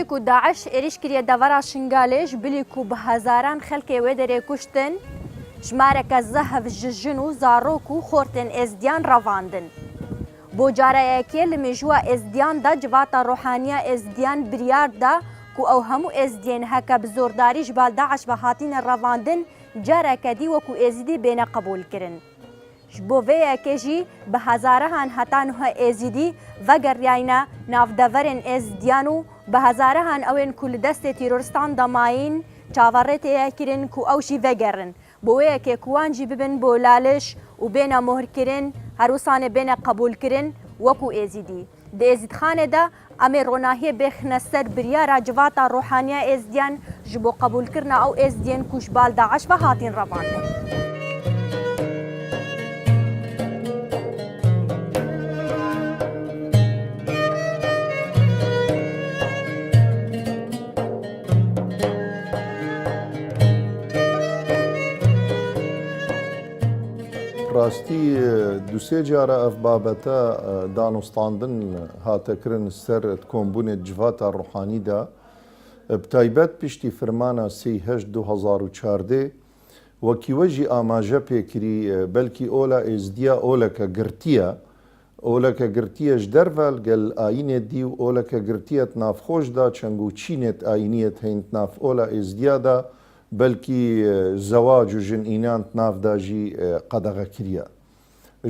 ku Daesh êriş kiriye devera Şingalê ji bilî ku bi hezaran xelkê wê derê kuştin, jmareke zehev ji jin û zarok û xortên êzdiyan revandin. Bo careyekê li mêjûwa êzdiyan de civata rohaniya êzdiyan biryar da ku ew hemû êzdiyên heke bi zordarî ji bal Daesh ve hatîne revandin, careke dî wekû êzîdî bêne qebûl kirin. Ji bo vê yekê jî bi hezarehan heta niha êzîdî vegeriyayîne navdeverên êzdiyan û bi hezarehan ewên ku li destê tîroristan damayîn çavarê tê kirin ku ew jî vegerin. Bo wê yekê ku wan jî bibin bo laliş û bêne muhirkirin her wisanê bêne qebûlkirin wekû êzîdî. Di êzîdxanê de em ê ronahiyê bêxine ser biryara civata rohaniya êzdiyan ji bo qebûlkirina ew êzdiyên ku ji bal Daesh ve hatîn revandin. راستی دوسێ جارە ئەف بابەتە دانوستاندن هاتەکردن سەر کۆمبوونێت جڤاتە ڕوحانیدا بتایبەت پشتی فرمانە 2014 وەکیوەژی ئاماژە پێکری بەلکی ئۆلا ئێزدیا ئۆلەکە گرتیە ئۆلەکە گرتیەش دەرڤەل گەل ئاینێت دی و ئۆلەکە گرتیەت نافخۆشدا چەنگ و چینێت ئاینیەت هەینت ناف ئۆلا ئێزدیادا بەلکی زەواج و ژن ئینانت نافداژی قەدەغە کریە.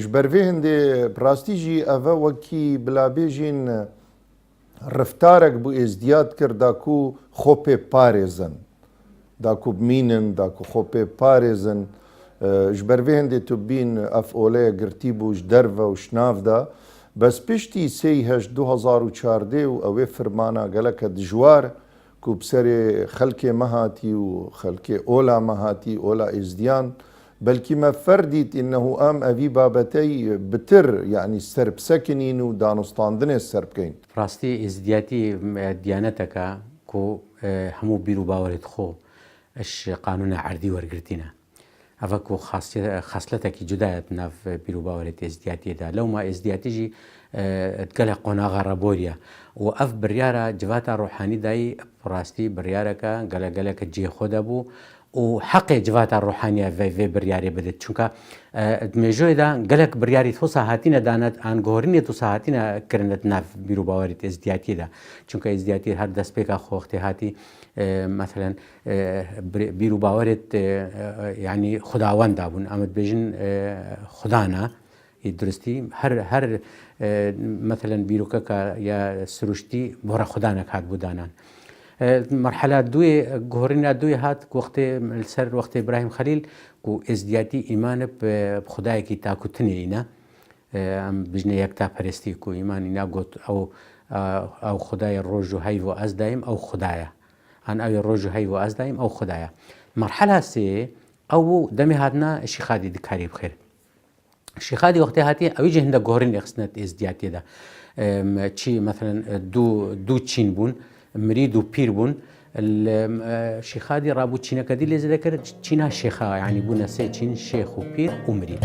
ji bervê hindê rastî jî ev e wekî bilabêjin riftarek bû êzdiyat kir da ku xwe pê parêzin, da ku bimînin, da ku xwe pê parêzin. Ji bervê hindê tu bîn ev oleye girtî bû ji derve û ji nav da bes piştî 2014 û ew ê firmana geleke dijwar ku bi serê xelkê me hatî û xelkê ola me hatî ola êzdiyan belkî me ferdît înnehu em evî babetey bitir yanî ser bisekinîn û danûstandinê ser bikeyn. Rastî êzdiyatî diyaneteke ku hemû bîr û bawerê xwe ji qanûna erdî wergirtîne. Ev ku xasletekî cuda ye nav bîr û bawerê êzdiyatiyê de. Lewma êzdiyatî jî gelek qonaxa reboriye û ev biryara civata rohanî dayî rastî biryareke gelek cêxwe de bû û heqê civata rohaniya vê biryarê bide. Çunka mêjoyê de gelek biryarî wisa hatîne danet an guherînê wisa hatîne kirinet nav bîr û bawerê êzdiyatiyê de. Çunka êzdiyatî her destpêka xwe wextê hatî مثلا بîr û bawerê yanî xudawend dabûn em dibêjin xudana درستی هر مثلا بیروکەکە یا سروشتی بۆرە خوددانێک هات بودانان. مرحلە دوێ گۆڕینا دوێ هات وەختێ سەر وەختێ ئیبراهیم خەلیل و ئێزدیاتی ئیمانە خوددایەکی تاکوتنێینە ئەم بژنە یەکتا پەرستی و ئیمانی ناگوت ئەو خدای ڕۆژ و هەیڤ و ئەس دایم ئەو خدایە هەن ئەوێ ڕۆژ و هەیڤ و ئەس دایم ئەو خدایە. مرحلە سێ ئەو دەمی هاتنا شیخادی دکاری بخێر. شیخادی وقتی هاتی اویجه هنده گوهرین اخسنت ازدیاتی ده چی مثلا دو چین بون مرید و پیر بون شیخادی رابو چینه کدی لیزده کرد چینه شیخا یعنی بونه سه چین شیخ و پیر و مرید.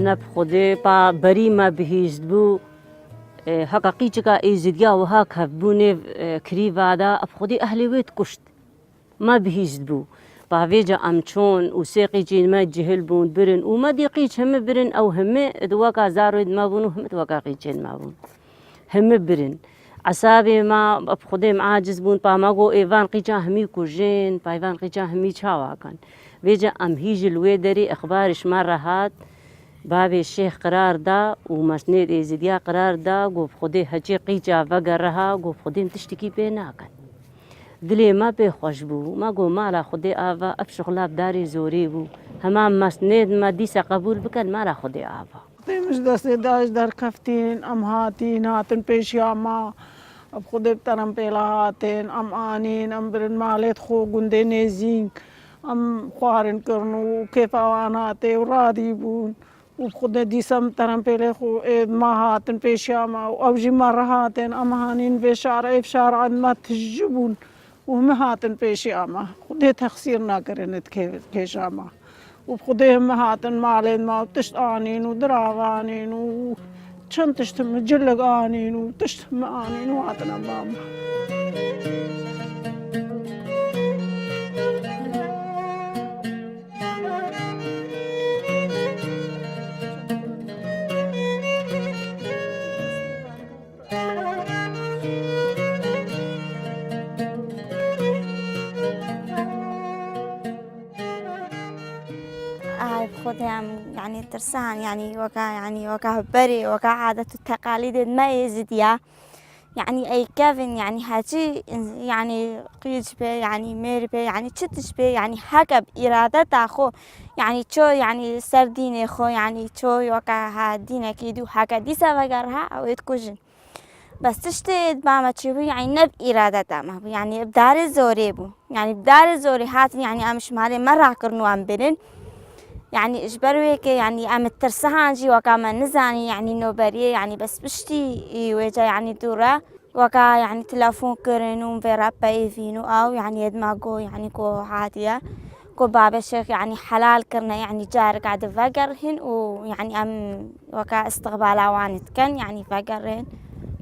نب خودی پا بری ما بهیست بو حقیقی چکا ایزدیا و ها کفبونه کری وادا اب خودی اهلی وید کشت ما بهیست بو پا ویجا امچون و سیقی جین ما جهل بون برن و ما دیقی همه برن او همه دواکا زاروید ما بون و همه دواکا قیچین ما بون همه برن عصابی ما اب خودیم عاجز بون پا ما گو ایوان قیچا همی کجین پا ایوان قیچا همی چاوا کن ویجا ام هیج الوی داری اخبارش ما رهات بابي الشيخ قرار دا ومسند إيزيديا قرار دا قوف خدي هجي قيجا فقرها قوف خدي تشتكي بيناكن دلي ما بيخوش بو ما قو مالا خدي آفا أبشغلا بداري زوري بو همام مسند ما ديسا قبول بكن مالا خدي آفا مش دست داش در کفتین ام هاتین هاتن پیشیا ما اب خود بترم پیلا هاتن ام آنین ام برن مالت خو گنده نزین ام خوارن كرنو وكيف اواناتي ورادي بون وبخدنا دي سمترن بيلخو ما هاتن بيشاما وأوجي مرة هاتن أما هانين بشارع إفشار عن ما تجبون وهم هاتن بيشاما خدي تخسيرنا كرنت كيشاما وبخديهم هاتن مالين ما وتشتانين ودراغانين وشن تشتم جلقانين وتشتم آنين وهاتنا ماما خودم يعني ترسان يعني وكا بري وكا عادة التقاليد ما يزيديا يعني أي كافن يعني هاتي يعني قيج بي يعني مير بي يعني تشتش بي يعني حكب إرادة خو يعني شو يعني سردين خو يعني شو وكا هادين كيدو حكا دي سافقرها أو يتكوجن بس تشتي ماما تشوفي يعني نب إرادة ما يعني بدار زوري بو يعني بدار زوري هات يعني أمش مالي مرة كرنو عم بنن يعني إجبرويك يعني أم الترسهانجي وكا نزاني يعني نوبريه يعني بس بشتي ويجا يعني دورة وكا يعني تلافون كرنو مفيرا بايفينو أو يعني يدماغو يعني كو عادية كو بابا شيخ يعني حلال كرنا يعني جار قاعد فقرهن ويعني أم وكا استقبالا وانت كان يعني فقرهن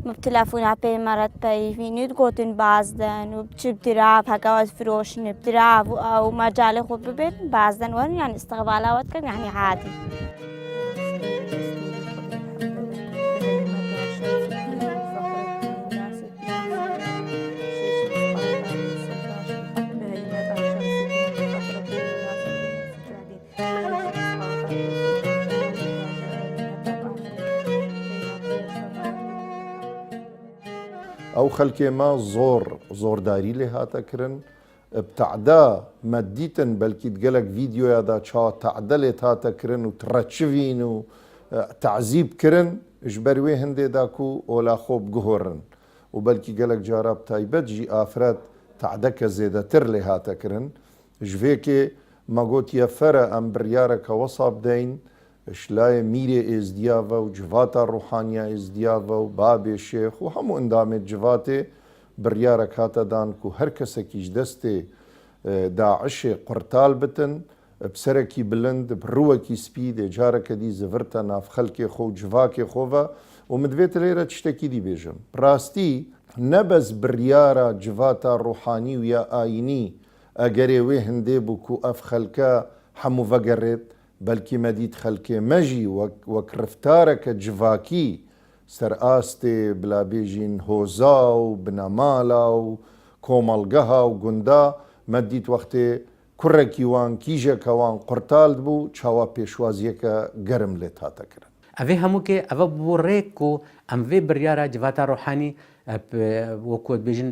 مبتلافونا بي مرات بايفينو تقوتن بازدن وبتشب دراب هكاوات فروشن بدراب أو مجال خو ببيت بازدن ون يعني استقبالا وات كان يعني عادي ئەو خەلکێ ما زۆرداری لێ هاتە کردن بتعدا مەدیتن بەلکیت گەلک ڤیددیۆیادا چاوە تعدە لێت هاتە کردن و تڕەچڤین و تعزیب کردن ژ بەروێ هەندێدا و ئۆلا خۆ بگهۆڕن و بەلکی گەلک جارا تایبەت ژی ئافرەت تعدەکە زێدەتر لێ هاتە کردن ژێکێ مەگۆتیە فەرە ئەم بڕیارەکە وەسا بدەین شلایە میرێ ئێزدیاڤە و جڤاتە ڕوحانیا ئێزدیاڤە و بابێ شێخ و هەموو ئەندامێت جڤاتێ بڕیارە کاتەدان و هەر کەسێکیش دەستێ داعشێ قورتال بتن بسەرەکی بلند بڕووەکی سپی دێ جارەکە دی زڤرتە ناف خەلکێ خۆ و جڤاکێ خۆڤە و مدوێتە لێرە تشتێکی دی بێژم ڕاستی نەبەس بڕیارە جڤاتە ڕوحانی و یا ئاینی ئەگەرێ وێ هەندێ بوو و ئەف خەلکە هەموو ڤەگەڕێت بەلکی مەدید خەلکێ مەژی وەک ڕفتارەکە جڤاکی سەرئاستێ بلابێژین هۆزا و بنەماڵا و کۆمەڵگەها و گوندا مەدید وەختێ کوڕێکی وان کیژێکەوان قورتالد بوو چاوە پێشوازیەکە گەرم لێت هاتەکردن ئەvê هەمووکێ ئەvە بۆ ڕێک و ئەمvê biryara civata ڕۆحانی وەکوت بێژن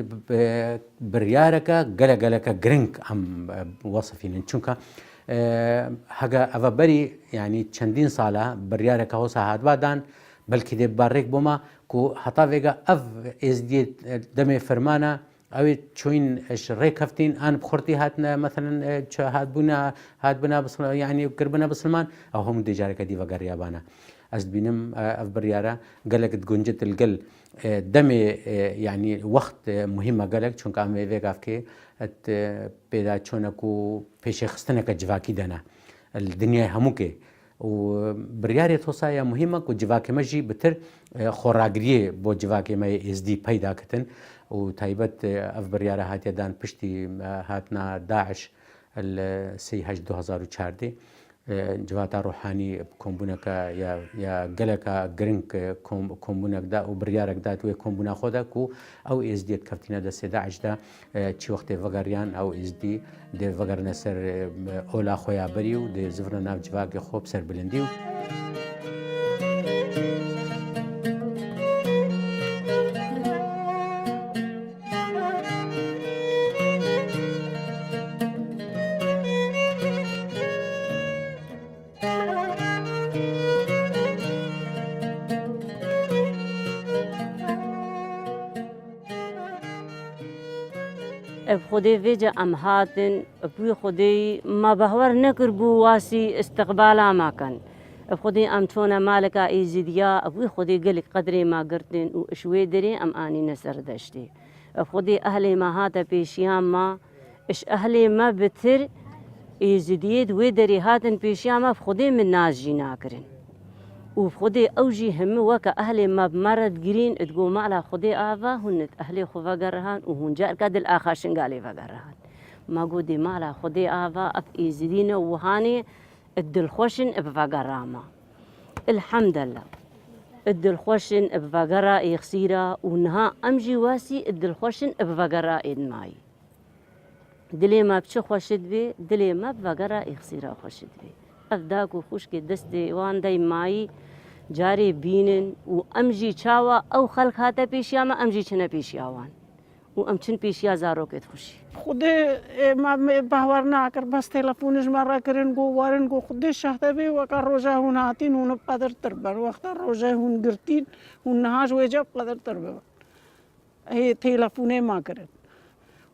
biryarەکە gelek giring ئەم وەسفینن چونکە هەگە ئەvە بەری ینی چەندین ساڵە biryarێکە هۆسا هاتبادان بەلکی دێ باڕێک بۆمە و هەتا vێگە ئەv ێزدیێ دەمێ فەرمانە ئەوێ چۆین ڕێک هەفتین ئان بخورتی هاتنە مەثلەن هاتبوونا ینی کردبنە بسلمان ئەو هەموو دێجارەکە دیڤە گەڕیابانە ئەس بینم ئەف بڕیارە گەلێکت گونجت الگەل دەمێ ینی وەخت مهمە گەلێک چونکە ئەمێ vێگافکێ پێدا چۆنەک و پێشێخستنەکە جڤاکی دەنا دنیای هەمووکێ و بڕیارێ تۆسایە مهمە و جڤاکێمەژی بتر خۆڕاگریێ بۆ جڤاکێمە ئێزدی پەیداکردن و تایبەت ئەف بڕیارە هاتیەدان پشتی هاتنا داعش 2014 جڤاتە ڕۆحانی کۆمبوونەکە یا گەلەکە گرنگ کۆمبوونەکدا و بڕیارێکدا توێ کۆمبوونا خۆدا و ئەو ئێزدیت کەفتینە دەسێ داعشدا چی وەختێ ڤەگەریان ئەو ئێزدی دێ ڤەگەرنە سەر ئۆلا خۆیابەری و دێ زڤرە ناو جڤاکێ خۆ سەر بلندی و بخودي فيجا أم هاتن بوي خودي ما بهور نكربو واسي استقبالا ما كان بخودي أم تونا مالكا إيزيديا أبوي خودي قلك قدري ما قرتن وشوي دري أم آني نسر دشتي بخودي أهلي ما هاتا بيشيام ما إش أهلي ما بتر إيزيديد ويدري هاتن بيشيام بخودي من ناس جينا كرن وخودي أوجي هم وكا أهلي ما بمرد جرين تقول ما على خودي آفا هنت أهلي خفا قرهان وهن جاء كاد الآخر شنقالي فقرهان ما قودي ما على خودي آفا أف إيزيدين وهاني الدلخوشن بفقراما الحمد لله الدلخوشن بفقرا يخسيرا ونها أمجي واسي الدلخوشن بفقرا إدماي دلي ما بشو خوشد بي دلي ما بفقرا يخسيرا خوشد بي أفداكو خوشكي دستي وان داي ماي جاري بينن وأمجي چاوا أو خلق هاتا بيشياما أمجي چنا بيشياوان وأمچن بيشيا زاروكت خوشي خودي ما باور ناكر بس تلفونش مرة كرن گو وارن گو خودي شهده بي وكا روجا هون هاتين هون بقدر تربر وقت روجا هون گرتين هون نهاش ويجا بقدر تربر هي تلفونه ما كرن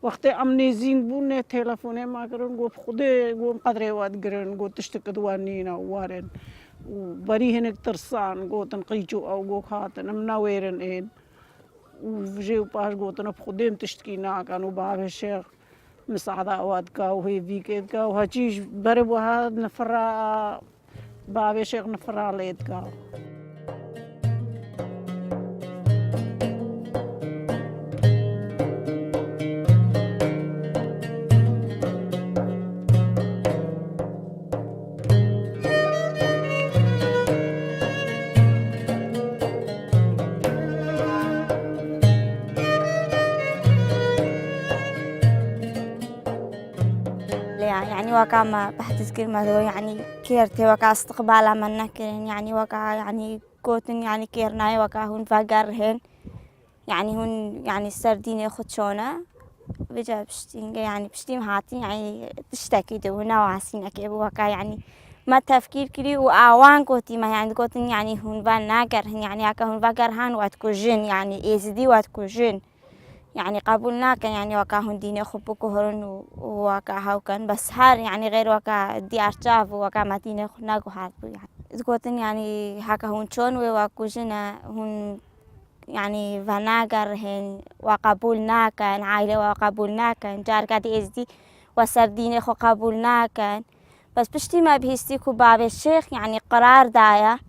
وقت امنيزين بونه تلفونه ما كرن گو خودي گو قدر واد گرن گو تشتكد وانينا وارن وبري هنك ترسان گو تنقيجو او گو خاتن مناويرن اين وجيو باش قوتنا بخديم تشتكينا كانوا باب الشيخ مساعدة أواد كاو هي فيكيد كاو هاتشيش برب وهاد نفرا باب الشيخ نفرا ليد كاو يعني وكا ما بحث كلمة يعني كيرتي وكا استقبالا من نكرن يعني وكا يعني كوتن يعني كيرناي وكا هون فاقرهن يعني هون يعني السردين خدشونا بجا بشتين يعني بشتيم هاتين يعني تشتكي دونا وعسينا كيبو وكا يعني ما تفكير كري وآوان كوتي ما يعني كوتن يعني هون فان ناقرهن يعني هكا هون فاقرهن واتكو جن يعني إيزدي واتكو جن يعني قبولنا كان يعني وكا هون ديني خبو كهرن وكا هاو كان بس هار يعني غير وكا دي أرشاف وكا ما ديني خنا كهاتبو يعني تقولن يعني هكا هون شون وكا جنا هون يعني فناقر هن وقبولنا كان عائلة وقبولنا كان جار كادي إزدي وسرديني خو قبولنا كان بس بشتي ما بهستيكو باب الشيخ يعني قرار دايا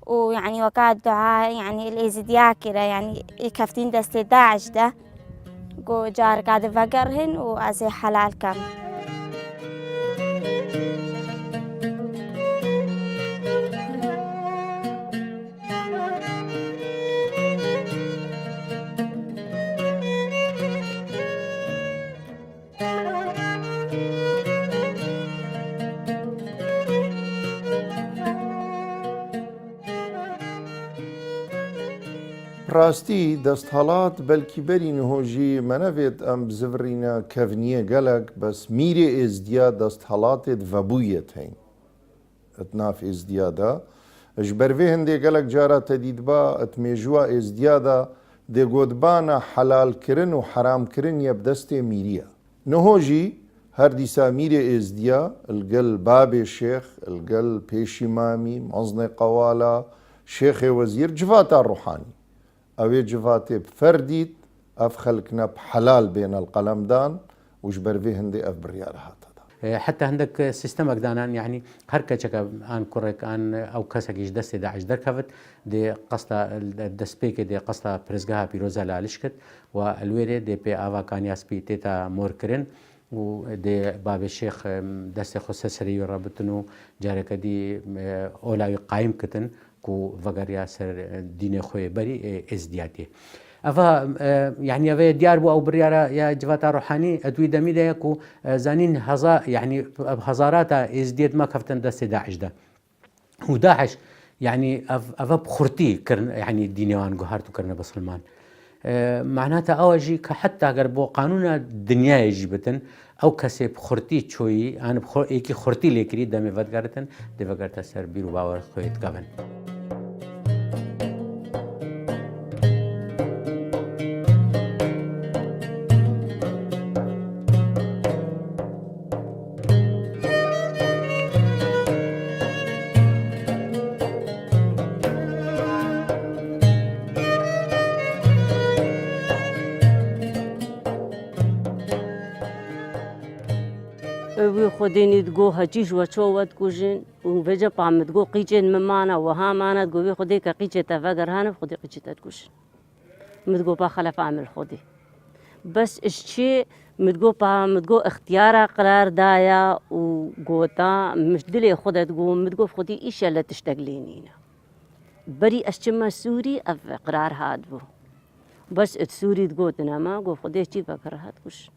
ويعني وكا الدعاء يعني الإزديا كده يعني كفتين دستي داعش ده قو جار قاعد فقرهن وأزي حلال كم راستی دەستهڵات بەلکی بەری نهۆژی منەوێت ئەم بزڤڕینە کەڤنیە گەلک بەس میرێ ئێزدیا دەستهڵاتێت ڤەبوویەت هەین ئەتناف ئێزدیادا ئەش بەرڤێ هەندێک گەلک جارە تەدیدبا ئەتمێژووە ئێزدیادا دێگۆتبانە حەلالکردن و حرامکردنیە بدەستێ میریە نهۆژی هەر دیسا میرێ ئێزدیا لەگەڵ بابێ شێخ لەگەڵ پێشی مامی مەزنێ قەوالا شێخێ وەزیر جڤاتە ڕوحانی ئەوێ جڤاتێ فەردیت ئەف خەلکنە حەلال بێنە القەلەمدان وش بەرڤێ هەندێ ئەف بڕیارە هاتەدا حتى عندك سيستمك دانان يعني هر كچك ان كورك ان او كسكيش دستي داعش دركفت دي قصتا دسبيك دي قصتا برزغها بيروزا لالشكت والويري دي بي اوا كانياس بي تيتا موركرين ودي باب الشيخ دستي خصوصي رابطنو جارك دي اولا قائم كتن كو فقر ياسر دين خوي بري ازدياتي أفا يعني أفا ديار بو أو بريارة يا جفاتا روحاني أدوي دميدا يكو زانين يعني هزاراتا ازدياد ما كفتن دست داعش ده وداعش يعني أفا بخورتي كرن يعني دينيوان قهارتو كرنا بسلمان معناتها أواجي كحتى قربو قانون الدنيا يجيبتن أو كسي بخورتي شوي أنا بخور إيكي خورتي ليكري دمي فدقارتن دي فقارتا سر بيرو باور خويت قابن وی خودی ندگو هچیش و چوت کجن و وجه پامد گو قیچن ممانا و ها ماند گو وی خودی که قیچه تفگر هانف خودی قیچه تد کجن مدگو با خلف عمل خودی بس اشچی مدگو اختیار قرار دایا و گوتا مش دلی خودت گو مدگو خودی ایش اللي تشتغلينينا بري اشچما سوري اف قرار هاد بو بس اتسوري تقوتنا ما گو خودی چی فکر هاد کش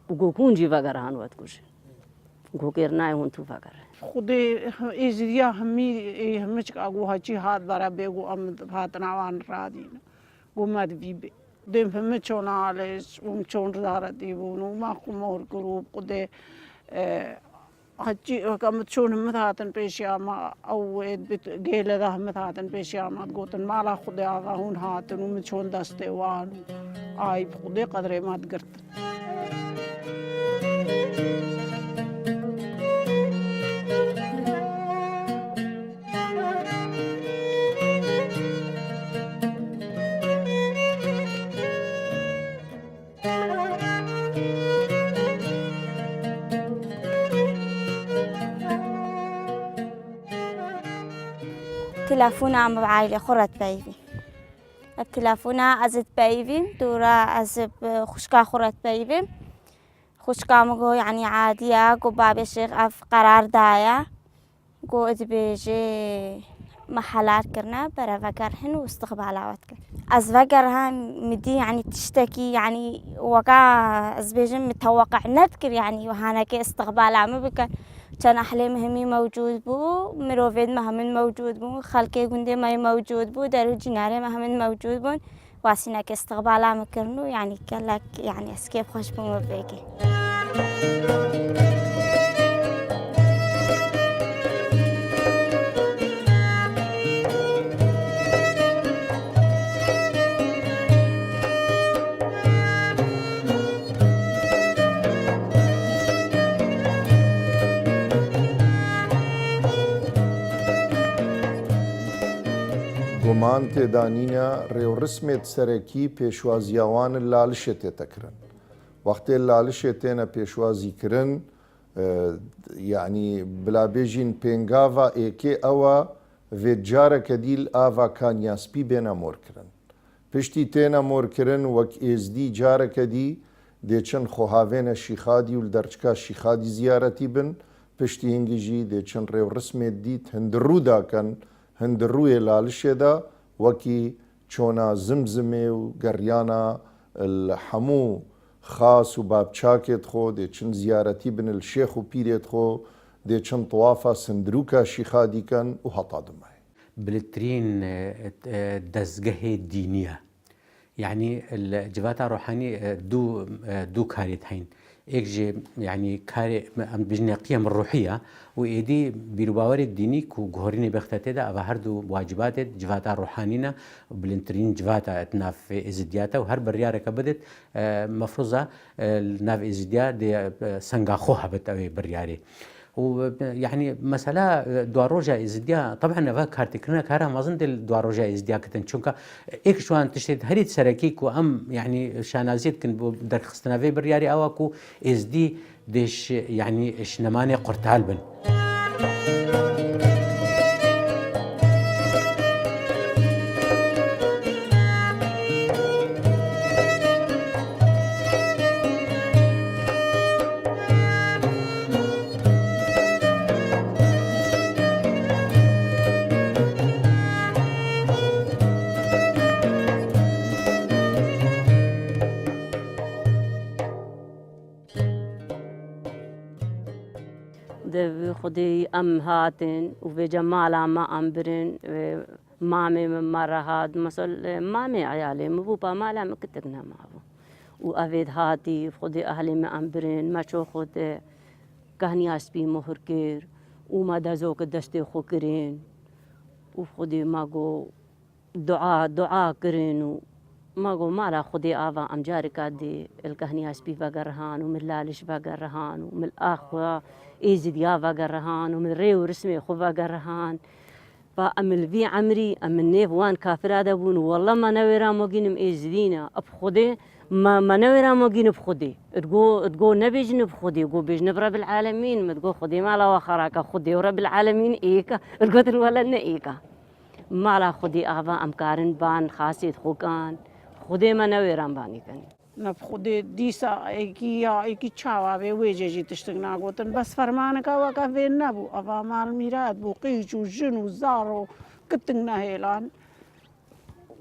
وگو کونجی فکر هان وات کش گو کرنای هون تو فکر خودی ایزدیا همش اگو هچی هات برا بگو ام فاتنا وان رادین گو مد بی دم هم چون آلش چون دارتی بونو ما خمور گروپ خودی هچی کم چون مثاتن پیشیام او گیل ده مثاتن پیشیام گوتن مالا خودی آقا هون هاتن و چون دسته وان آی خودی قدر ماد کرد تلفونا عم بعائلة خرت بيبي التلفونا أزت بيبي دورا أزب خشكا خرت بيبي خشكا مقو يعني عادية قو بابي الشيخ أف قرار دايا قو إدبيجي محلات كرنا برا فكرهن واستقبالات كر از فكرها مدي يعني تشتكي يعني وقع أزبيجي متوقع نذكر يعني وهانك استقبال عم بك كان أحلام همي موجود بو مروفيد مهمن موجود بو خلقي قندي ماي موجود بو دارو جناري مهمن موجود بون واسيناك استقبال عم كرنو يعني كلك يعني اسكيب خوش بو مبيكي گومان تێدانینە ڕێوڕسمێت سەرەکی پێشوازیاوان لالشێ تێتەکردن. وەختێ لالشێ تێنە پێشوازیکردن یعنی بلابێژین پێنگاڤا ئێکێ ئەوە vêdcareke dîl ava kanyaspî bêne morkirin. Piştî têne morkirin wek êzdî careke dî dêçin xwehavêne şîxadî û li derçika şîxadî ziyaretî bin, piştî hingî jî dêçin rêwrismê dît hindirû dakin هندروی لالشه دا وکی چونا زمزمه و گریانا الحمو خاص و بابچاکت خو دی چن زیارتی بن الشیخ و پیرت خو دی چن طوافا سندروکا شیخادی کن و حتا دمای بلترين دزگه دينية يعني الجبات الروحاني دو كاريت هين اكجي يعني كاري بجنة قيم الروحية وإيدي بيروباور الديني كو جهوريني بختته ده أو هردو واجبات جفاتا روحانينا بلنترين جفاتا اتناف إزدياتا وهر بريارة كبدت مفروضة ناف إزديا دي سنغا خوها بتأوي برياري ويعني مسألة دواروجا إزديا طبعا أفا كارتكرنا كارا ما ظن دواروجا إزديا كتن شونكا إيك شوان تشتد هريد سركيك وأم يعني شانازيت كن در خستنافي برياري أواكو إزدي ديش يعني شنماني قرتال بن خودی ام هاتن و به جمالا ما امبرن مامي مرة هاد مثلا مامي عيالي مبوبا مالا مكتقنا معه وأفيد هاتي خودي أهلي ما أمبرن ما شو خود كهني أسبي مهر كير وما دازوك دستي خو كرين وخودي ما جو دعاء كرين ما جو مالا خودي آفا أمجاري كادي الكهني أسبي فقرهان ومن لالش فقرهان ومن الآخوة إيزي يا فقرهان ومن ريو رسمي خو فقرهان فأمل في عمري أمن نيف وان كافر هذا بون والله ما نويرا موجينم إيزدينا أب خودي ما نويرا موجين بخدي تقو نبيجن بخدي تقو بيجن برب العالمين ما تقو خدي ما لا وخراك خدي ورب العالمين إيكا تقول ولا إيكا ما لا خدي أغفى أمكارن بان خاصيت خوكان خدي ما نويرا باني كان نب خودی دیسا ایکی چاوا به وجه جی تشتگنا گوتن بس فرمان کا وقا وین نبو اوا مال میراد بو قیچو جنو زارو کتگنا هیلان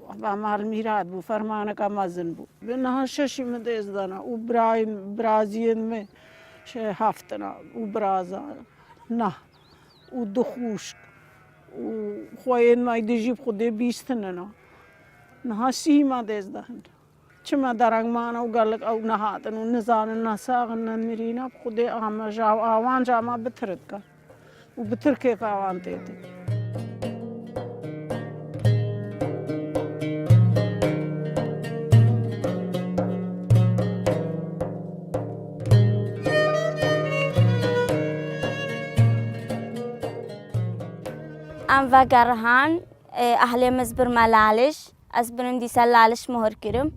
اوا مال میراد بو فرمان کا مزن بو بنها ششی مدیز دانا و برازین میں شه هفتنا و برازا نه و دخوش و خوین ما دیجیب خودی بیستننا نه سیما دیز دهن چما درنگ مانا و گلک او نهاتن و نزان نساغن میرینا خودی آما جاو آوان جاما بترد کن و بتر کیف آوان تیتی ام و گرهان اهل مزبر ملالش از برندی سلالش مهر کرم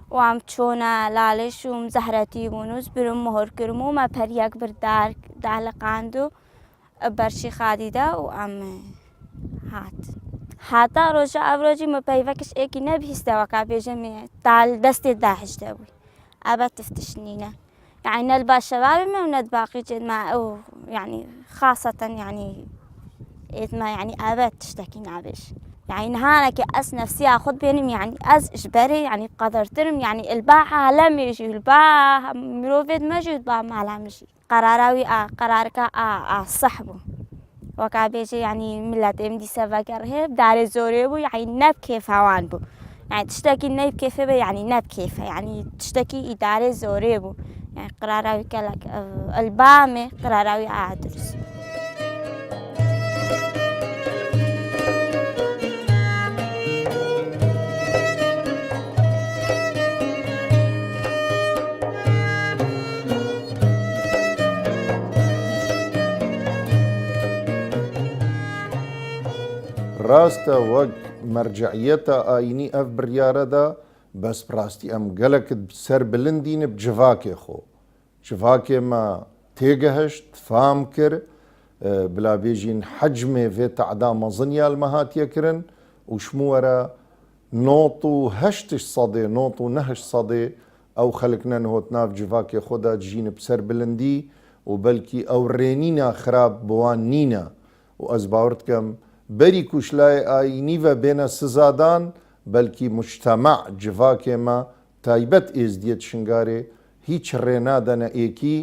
و ام چونه لالش و مزهرتی بونوز برم مهر کرم و ما پریک بردار دالقاندو برشی خادیده و ام هاتا روزا ابروجی ما پیوکش ایکی نبیسته و کابیجم دال دست داحش دوی ابد تفتشنينا يعني نلبى الشباب ما ندباقي جد ما أو يعني خاصة يعني ما يعني ابد تشتكي نابش يعني نهارك أس نفسي أخذ بينهم يعني أز إجباري يعني بقدرتهم يعني الباع لم يجي الباع مروفيد ما جي الباع ما لم يجي قراراوي قرارك صحبه وكابيجي يعني ملاتهم دي سفاكر هي بدار زوري بو يعني نب كيف هوان بو يعني تشتكي نب كيف يعني نب كيف يعني تشتكي إدارة زوري بو يعني قراراوي كلك الباع قراراوي عادرس راسته وەک مەرجعیەتە ئاینی ئەف بڕیارەدا بەس پڕاستی ئەم گەلێکت سەر بلندینە بجڤاکێ خۆ جڤاکێمە تێگەهشت فام کرد بلابێژین حەجمێ vê تعدا مەزنیال مەهاتیەکردن و شمووەرە 98% ئەو خەلک نەنهۆت ناو جڤاکێ خۆدا دژینە بسەر بلندی و بەلکی ئەو ڕێنینە خراپ بوان نینە و ئەس باوەڕ دکەم بەری کوشلای ئاینی و بێنە سزادان بەلکی مجتەمع جڤاکێمە تایبەت ئێزدیەت شنگارێ هیچ ڕێنادەنە ئێکی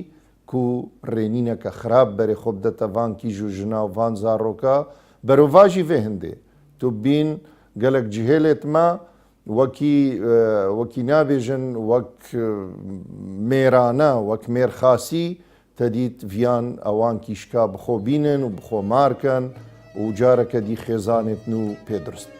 کو ڕێنینەکە خراپ بەرێ خۆ بدەتە ڤانکی ژوژنا و ڤان زارۆکە بەرۆڤاژی vê هەندێ تو بین gelek cihêlêt me wekî nabêjin wek mêrane wek mêrxasî te dît viyan ewan kîşka bixwe bînin û bixwe markin û careke dî xêzanê nû pêdurist